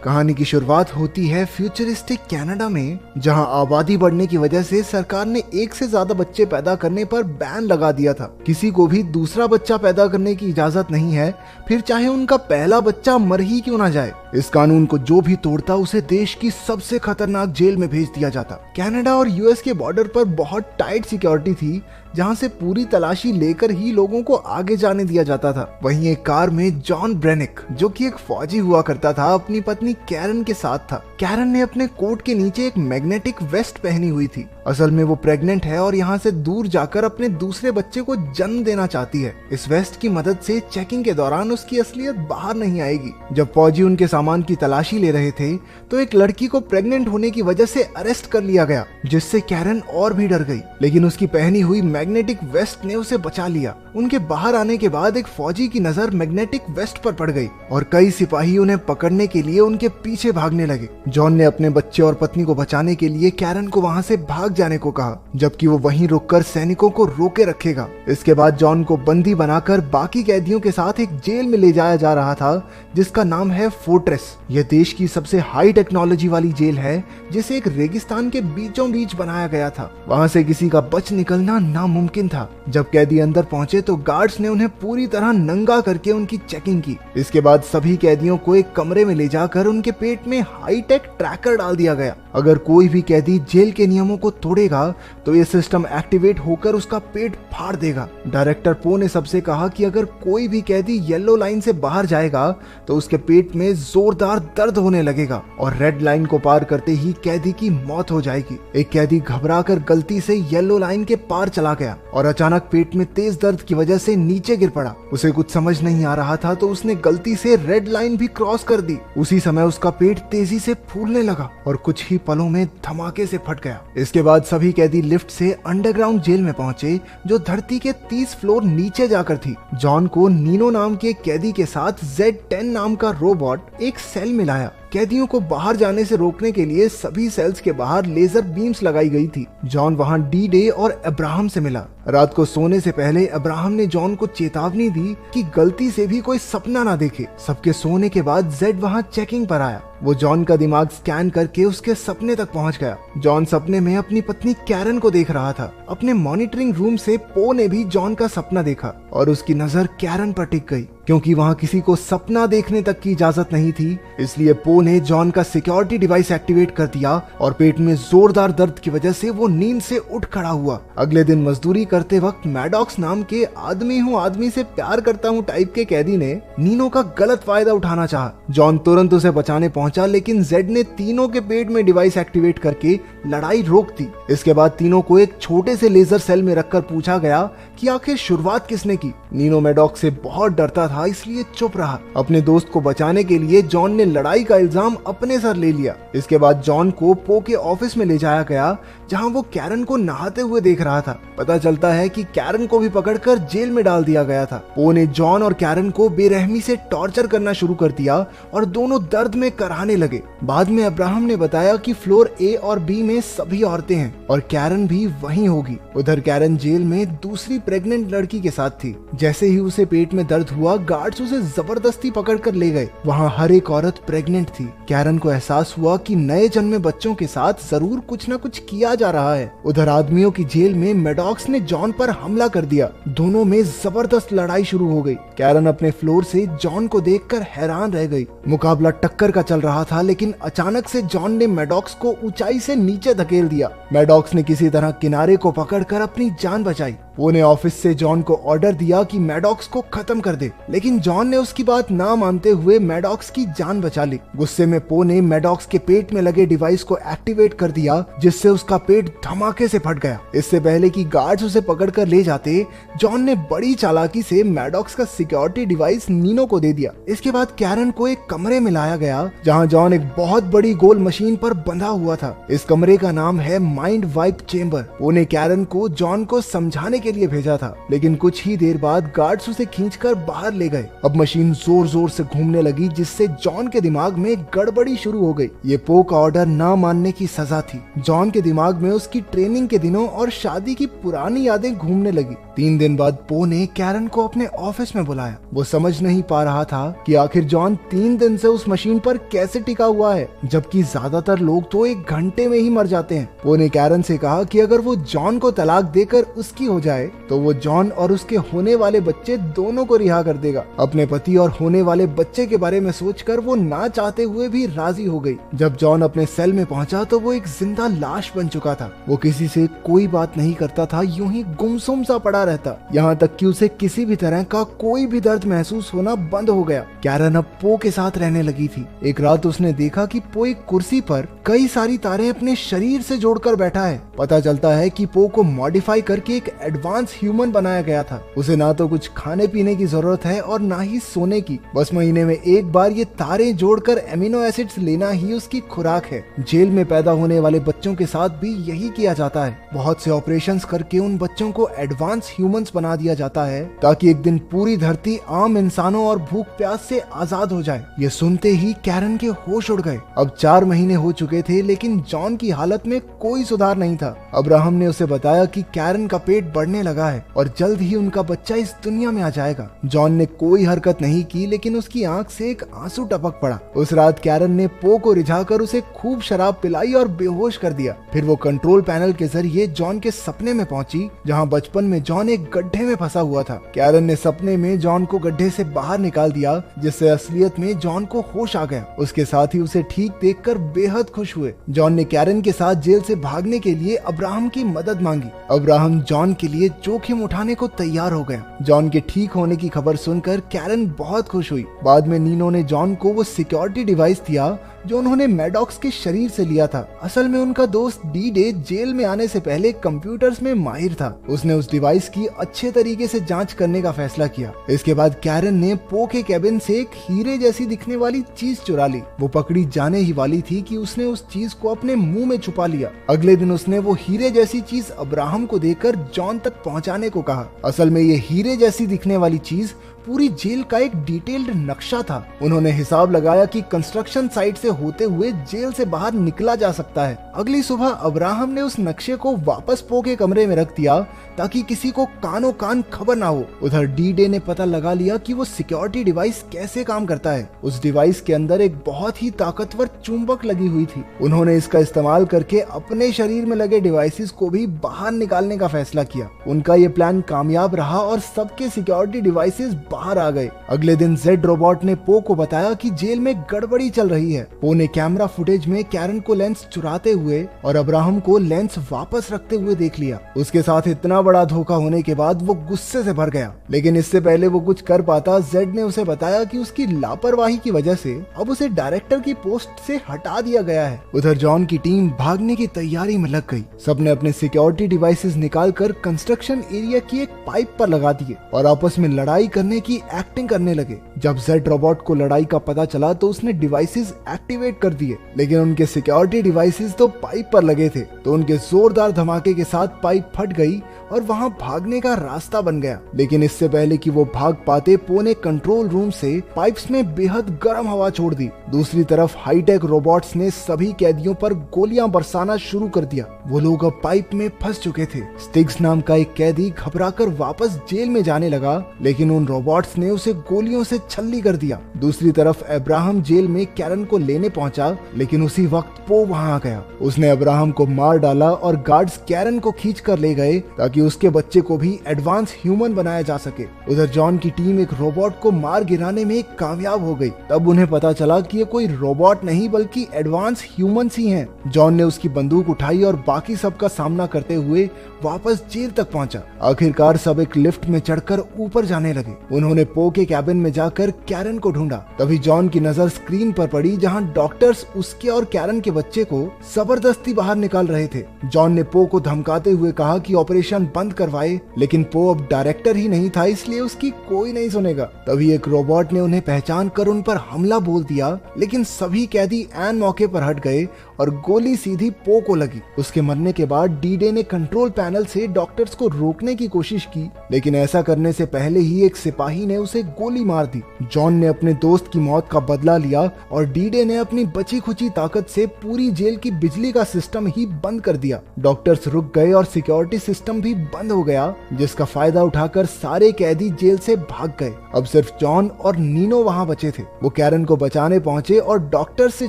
कहानी की शुरुआत होती है फ्यूचरिस्टिक कनाडा में, जहां आबादी बढ़ने की वजह से सरकार ने एक से ज्यादा बच्चे पैदा करने पर बैन लगा दिया था। किसी को भी दूसरा बच्चा पैदा करने की इजाजत नहीं है, फिर चाहे उनका पहला बच्चा मर ही क्यों ना जाए। इस कानून को जो भी तोड़ता उसे देश की सबसे खतरनाक जेल में भेज दिया जाता। कनाडा और यूएस के बॉर्डर पर बहुत टाइट सिक्योरिटी थी, जहां से पूरी तलाशी लेकर ही लोगों को आगे जाने दिया जाता था। वहीं एक कार में जॉन ब्रेनिक, जो कि एक फौजी हुआ करता था, अपनी पत्नी कैरन के साथ था। कैरन ने अपने कोट के नीचे एक मैग्नेटिक वेस्ट पहनी हुई थी। असल में वो प्रेग्नेंट है और यहाँ से दूर जाकर अपने दूसरे बच्चे को जन्म देना चाहती है। इस वेस्ट की मदद से चेकिंग के दौरान उसकी असलियत बाहर नहीं आएगी। जब फौजी उनके सामान की तलाशी ले रहे थे तो एक लड़की को प्रेग्नेंट होने की वजह से अरेस्ट कर लिया गया, जिससे कैरन और भी डर गई। लेकिन उसकी पहनी हुई मैग्नेटिक वेस्ट ने उसे बचा लिया। उनके बाहर आने के बाद एक फौजी की नजर मैग्नेटिक वेस्ट पर पड़ गई और कई सिपाही उन्हें पकड़ने के लिए उनके पीछे भागने लगे। जॉन ने अपने बच्चे और पत्नी को बचाने के लिए कैरन को वहां से भाग जाने को कहा, जबकि वो वहीं रुककर सैनिकों को रोके रखेगा। इसके बाद जॉन को बंदी बनाकर बाकी कैदियों के साथ एक जेल में ले जाया जा रहा था, जिसका नाम है फोर्ट्रेस। यह देश की सबसे हाई टेक्नोलॉजी वाली जेल है, जिसे एक रेगिस्तान के बीचों बीच बनाया गया था। वहां से किसी का बच निकलना नामुमकिन था। जब कैदी अंदर पहुंचे तो गार्ड्स ने उन्हें पूरी तरह नंगा करके उनकी चेकिंग की। इसके बाद सभी कैदियों को एक कमरे में ले जाकर उनके पेट में हाईटेक ट्रैकर डाल दिया गया। अगर कोई भी कैदी जेल के नियमों को तोड़ेगा तो ये सिस्टम एक्टिवेट होकर उसका पेट फाड़ देगा। डायरेक्टर पो ने सबसे कहा कि अगर कोई भी कैदी येलो लाइन से बाहर जाएगा तो उसके पेट में जोरदार दर्द होने लगेगा और रेड लाइन को पार करते ही कैदी की मौत हो जाएगी। एक कैदी घबराकर गलती से येलो लाइन के पार चला गया और अचानक पेट में तेज दर्द की वजह से नीचे गिर पड़ा। उसे कुछ समझ नहीं आ रहा था तो उसने गलती से रेड लाइन भी क्रॉस कर दी। उसी समय उसका पेट तेजी से फूलने लगा और कुछ ही पलों में धमाके से फट गया। इसके बाद सभी कैदी लिफ्ट से अंडरग्राउंड जेल में पहुंचे, जो धरती के 30 फ्लोर नीचे जाकर थी। जॉन को नीनो नाम के कैदी के साथ Z10 नाम का रोबोट एक सेल में लाया। कैदियों को बाहर जाने से रोकने के लिए सभी सेल्स के बाहर लेजर बीम्स लगाई गई थी। जॉन वहां डी डे और अब्राहम से मिला। रात को सोने से पहले अब्राहम ने जॉन को चेतावनी दी कि गलती से भी कोई सपना ना देखे। सबके सोने के बाद जेड वहां चेकिंग पर आया। वो जॉन का दिमाग स्कैन करके उसके सपने तक पहुंच गया। जॉन सपने में अपनी पत्नी कैरन को देख रहा था। अपने मॉनिटरिंग रूम से पो ने भी जॉन का सपना देखा और उसकी नजर कैरन पर टिक गई। क्योंकि वहां किसी को सपना देखने तक की इजाजत नहीं थी, इसलिए पो ने जॉन का सिक्योरिटी डिवाइस एक्टिवेट कर दिया और पेट में जोरदार दर्द की वजह से वो नींद से उठ खड़ा हुआ। अगले दिन मजदूरी करते वक्त मैडॉक्स नाम के आदमी हूँ आदमी से प्यार करता हूँ टाइप के कैदी ने नीनो का गलत फायदा उठाना चाहा। जॉन तुरंत उसे बचाने पहुंचा, लेकिन जेड ने तीनों के पेट में डिवाइस एक्टिवेट करके लड़ाई रोक दी। इसके बाद तीनों को एक छोटे से लेजर सेल में रखकर पूछा गया कि आखिर शुरुआत किसने की। नीनो मैडॉक्स से बहुत डरता था, इसलिए चुप रहा। अपने दोस्त को बचाने के लिए जॉन ने लड़ाई का इल्जाम अपने सर ले लिया। इसके बाद जॉन को पो के ऑफिस में ले जाया गया, जहां वो कैरन को नहाते हुए देख रहा था। पता चलता है कि कैरन को भी पकड़कर जेल में डाल दिया गया था। पो ने जॉन और कैरन को बेरहमी से टॉर्चर करना शुरू कर दिया और दोनों दर्द में कराहने लगे। बाद में अब्राहम ने बताया कि फ्लोर ए और बी में सभी औरतें हैं और कैरन भी वहीं होगी। उधर कैरन जेल में दूसरी प्रेग्नेंट लड़की के साथ थी। जैसे ही उसे पेट में दर्द हुआ, गार्ड्स उसे जबरदस्ती पकड़कर ले गए। वहाँ हर एक औरत प्रेग्नेंट थी। कैरन को एहसास हुआ कि नए जन्मे बच्चों के साथ जरूर कुछ न कुछ किया जा रहा है। उधर आदमियों की जेल में मैडॉक्स ने जॉन पर हमला कर दिया। दोनों में जबरदस्त लड़ाई शुरू हो गई। कैरन अपने फ्लोर से जॉन को देखकर हैरान रह गई। मुकाबला टक्कर का चल रहा था, लेकिन अचानक से जॉन ने मैडॉक्स को ऊंचाई से नीचे धकेल दिया। मैडॉक्स ने किसी तरह किनारे को पकड़कर अपनी जान बचाई। वो ने ऑफिस से जॉन को ऑर्डर दिया कि मैडॉक्स को खत्म कर दे, लेकिन जॉन ने उसकी बात ना मानते हुए मैडॉक्स की जान बचा ली। गुस्से में पो ने मैडॉक्स के पेट में लगे डिवाइस को एक्टिवेट कर दिया, जिससे उसका पेट धमाके से फट गया। इससे पहले कि गार्ड्स उसे पकड़कर ले जाते, जॉन ने बड़ी चालाकी से मैडॉक्स का सिक्योरिटी डिवाइस नीनो को दे दिया। इसके बाद कैरन को एक कमरे में लाया गया, जहां जॉन एक बहुत बड़ी गोल मशीन पर बंधा हुआ था। इस कमरे का नाम है माइंड वाइप चेंबर। पो ने कैरन को जॉन को समझाने के के लिए भेजा था, लेकिन कुछ ही देर बाद गार्ड्स उसे खींचकर बाहर ले गए। अब मशीन जोर जोर से घूमने लगी, जिससे जॉन के दिमाग में गड़बड़ी शुरू हो गई। ये पो का ऑर्डर ना मानने की सजा थी। जॉन के दिमाग में उसकी ट्रेनिंग के दिनों और शादी की पुरानी यादें घूमने लगी। 3 दिन बाद पो ने कैरन को अपने ऑफिस में बुलाया। वो समझ नहीं पा रहा था कि आखिर जॉन 3 दिन से उस मशीन पर कैसे टिका हुआ है, जबकि ज्यादातर लोग तो 1 घंटे में ही मर जाते हैं। पो ने कैरन से कहा कि अगर वो जॉन को तलाक देकर उसकी हो जाए तो वो जॉन और उसके होने वाले बच्चे दोनों को रिहा कर देगा। अपने पति और होने वाले बच्चे के बारे में सोचकर वो ना चाहते हुए भी राजी हो गई। जब जॉन अपने सेल में पहुंचा तो वो एक जिंदा लाश बन चुका था। वो किसी से कोई बात नहीं करता था, यूं ही गुमसुम सा पड़ा रहता, यहाँ तक कि उसे किसी भी तरह का कोई भी दर्द महसूस होना बंद हो गया। कैरन अब पो के साथ रहने लगी थी। एक रात उसने देखा कि पो एक कुर्सी पर कई सारी तारें अपने शरीर से जोड़कर बैठा है। पता चलता है कि पो को मॉडिफाई करके एक एडवांस ह्यूमन बनाया गया था। उसे ना तो कुछ खाने पीने की जरूरत है और ना ही सोने की। बस महीने में एक बार ये तारें जोड़कर एमिनो एसिड्स लेना ही उसकी खुराक है। जेल में पैदा होने वाले बच्चों के साथ भी यही किया जाता है। बहुत से ऑपरेशंस करके उन बच्चों को एडवांस ह्यूमंस बना दिया जाता है ताकि एक दिन पूरी धरती आम इंसानों और भूख प्यास से आजाद हो जाए। ये सुनते ही कैरन के होश उड़ गए। अब 4 महीने हो चुके थे, लेकिन जॉन की हालत में कोई सुधार नहीं था। अब्राहम ने उसे बताया कि कैरन का पेट बढ़ने लगा है और जल्द ही उनका बच्चा इस दुनिया में आ जाएगा। जॉन ने कोई हरकत नहीं की, लेकिन उसकी आंख से एक आंसू टपक पड़ा। उस रात कैरन ने पो को रिझाकर उसे खूब शराब पिलाई और बेहोश कर दिया। फिर वो कंट्रोल पैनल के जरिए जॉन के सपने में पहुंची, जहां बचपन में जॉन एक गड्ढे में फंसा हुआ था। कैरन ने सपने में जॉन को गड्ढे से बाहर निकाल दिया, जिससे असलियत में जॉन को होश आ गया। उसके साथ ही उसे ठीक देखकर बेहद खुश हुए। जॉन ने कैरन के साथ जेल से भागने के लिए अब्राहम की मदद मांगी। अब्राहम जॉन के लिए जोखिम उठाने को तैयार हो गया। जॉन के ठीक होने की खबर सुनकर कैरन बहुत खुश हुई। बाद में नीनो ने जॉन को वो सिक्योरिटी डिवाइस दिया जो उन्होंने मैडॉक्स के शरीर से लिया था। असल में उनका दोस्त डी-डे जेल में आने से पहले कंप्यूटर्स में माहिर था। उसने उस डिवाइस की अच्छे तरीके से जांच करने का फैसला किया। इसके बाद कैरन ने पो के केबिन से एक हीरे जैसी दिखने वाली चीज चुरा ली। वो पकड़ी जाने ही वाली थी कि उसने उस चीज को अपने मुंह में छुपा लिया। अगले दिन उसने वो हीरे जैसी चीज अब्राहम को देकर जॉन तक पहुंचाने को कहा। असल में ये हीरे जैसी दिखने वाली चीज पूरी जेल का एक डिटेल्ड नक्शा था। उन्होंने हिसाब लगाया कि कंस्ट्रक्शन साइट से होते हुए जेल से बाहर निकला जा सकता है। अगली सुबह अब्राहम ने उस नक्शे को वापस पो के कमरे में रख दिया ताकि किसी को कानो कान खबर ना हो। उधर डी-डे ने पता लगा लिया कि वो सिक्योरिटी डिवाइस कैसे काम करता है। उस डिवाइस के अंदर एक बहुत ही ताकतवर चुंबक लगी हुई थी। उन्होंने इसका इस्तेमाल करके अपने शरीर में लगे डिवाइसेस को भी बाहर निकालने का फैसला किया। उनका ये प्लान कामयाब रहा और सबके सिक्योरिटी डिवाइसेस बाहर आ गए। अगले दिन जेड रोबोट ने पो को बताया कि जेल में गड़बड़ी चल रही है। पो ने कैमरा फुटेज में कैरन को लेंस चुराते हुए और अब्राहम को लेंस वापस रखते हुए देख लिया। उसके साथ इतना बड़ा धोखा होने के बाद वो गुस्से से भर गया, लेकिन इससे पहले वो कुछ कर पाता, जेड ने उसे बताया कि उसकी लापरवाही की वजह से अब उसे डायरेक्टर की पोस्ट से हटा दिया गया है। उधर जॉन की टीम भागने की तैयारी में लग गई। सबने अपने सिक्योरिटी डिवाइसेस निकालकर कंस्ट्रक्शन एरिया की एक पाइप पर लगा दिए और आपस में लड़ाई करने की एक्टिंग करने लगे। जब जेड रोबोट को लड़ाई का पता चला तो उसने डिवाइसेस एक्टिवेट कर दिए, लेकिन उनके सिक्योरिटी डिवाइसेस तो पाइप पर लगे थे, तो उनके जोरदार धमाके के साथ पाइप फट गई और वहां भागने का रास्ता बन गया। लेकिन इससे पहले कि वो भाग पाते, पो ने कंट्रोल रूम से पाइप्स में बेहद गर्म हवा छोड़ दी। दूसरी तरफ हाईटेक रोबोट्स ने सभी कैदियों पर गोलियां बरसाना शुरू कर दिया। वो लोग अब पाइप में फंस चुके थे। स्टिग्स नाम का एक कैदी घबराकर वापस जेल में जाने लगा, लेकिन उन रोबोट्स ने उसे गोलियों से छल्ली कर दिया। दूसरी तरफ अब्राहम जेल में कैरन को लेने पहुंचा, लेकिन उसी वक्त पो वहां आ गया। उसने अब्राहम को मार डाला और गार्ड्स कैरन को खींच कर ले गए ताकि उसके बच्चे को भी एडवांस ह्यूमन बनाया जा सके। उधर जॉन की टीम एक रोबोट को मार गिराने में कामयाब हो गई। तब उन्हें पता चला कि ये कोई रोबोट नहीं बल्कि एडवांस ह्यूमंस ही हैं। जॉन ने उसकी बंदूक उठाई और बाकी सबका सामना करते हुए वापस जेल तक पहुंचा। आखिरकार सब एक लिफ्ट में चढ़कर ऊपर जाने लगे। उन्होंने पो के कैबिन में जाकर कैरन को ढूंढा। तभी जॉन की नजर स्क्रीन पर पड़ी जहां डॉक्टर्स उसके और कैरन के बच्चे को जबरदस्ती बाहर निकाल रहे थे। जॉन ने पो को धमकाते हुए कहा कि ऑपरेशन बंद करवाए, लेकिन पो अब डायरेक्टर ही नहीं था, इसलिए उसकी कोई नहीं सुनेगा। तभी एक रोबोट ने उन्हें पहचान कर उन पर हमला बोल दिया, लेकिन सभी कैदी ऐन मौके पर हट गए और गोली सीधी पो को लगी। उसके मरने के बाद डी-डे ने कंट्रोल पैनल से डॉक्टर्स को रोकने की कोशिश की, लेकिन ऐसा करने से पहले ही एक सिपाही ने उसे गोली मार दी। जॉन ने अपने दोस्त की मौत का बदला लिया और डी-डे ने अपनी बची खुची ताकत से पूरी जेल की बिजली का सिस्टम ही बंद कर दिया। डॉक्टर्स रुक गए और सिक्योरिटी सिस्टम भी बंद हो गया, जिसका फायदा उठाकर सारे कैदी जेल से भाग गए। अब सिर्फ जॉन और नीनो वहां बचे थे। वो कैरन को बचाने पहुंचे और डॉक्टर से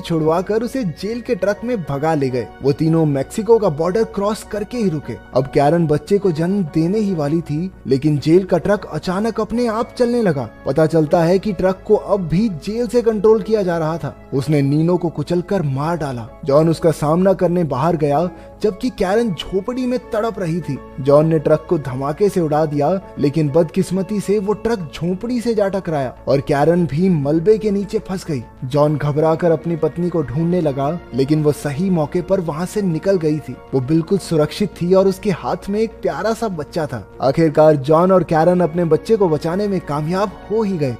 छुड़वाकर उसे जेल के ट्रक में भगा ले गए। वो तीनों मेक्सिको का बॉर्डर क्रॉस करके ही रुके। अब कैरन बच्चे को जन्म देने ही वाली थी, लेकिन जेल का ट्रक अचानक अपने आप चलने लगा। पता चलता है कि ट्रक को अब भी जेल से कंट्रोल किया जा रहा था। उसने नीनो को कुचलकर मार डाला। जॉन उसका सामना करने बाहर गया, जबकि कैरन झोपड़ी में तड़प रही थी। जॉन ने ट्रक को धमाके से उड़ा दिया, लेकिन बदकिस्मती से वो ट्रक झोपड़ी से जा टकराया और कैरन भी मलबे के नीचे फंस गई। जॉन घबराकर अपनी पत्नी को ढूंढने लगा, लेकिन वो सही मौके पर वहां से निकल गई थी। वो बिल्कुल सुरक्षित थी और उसके हाथ में एक प्यारा सा बच्चा था। आखिरकार जॉन और कैरन अपने बच्चे को बचाने में कामयाब हो ही गए।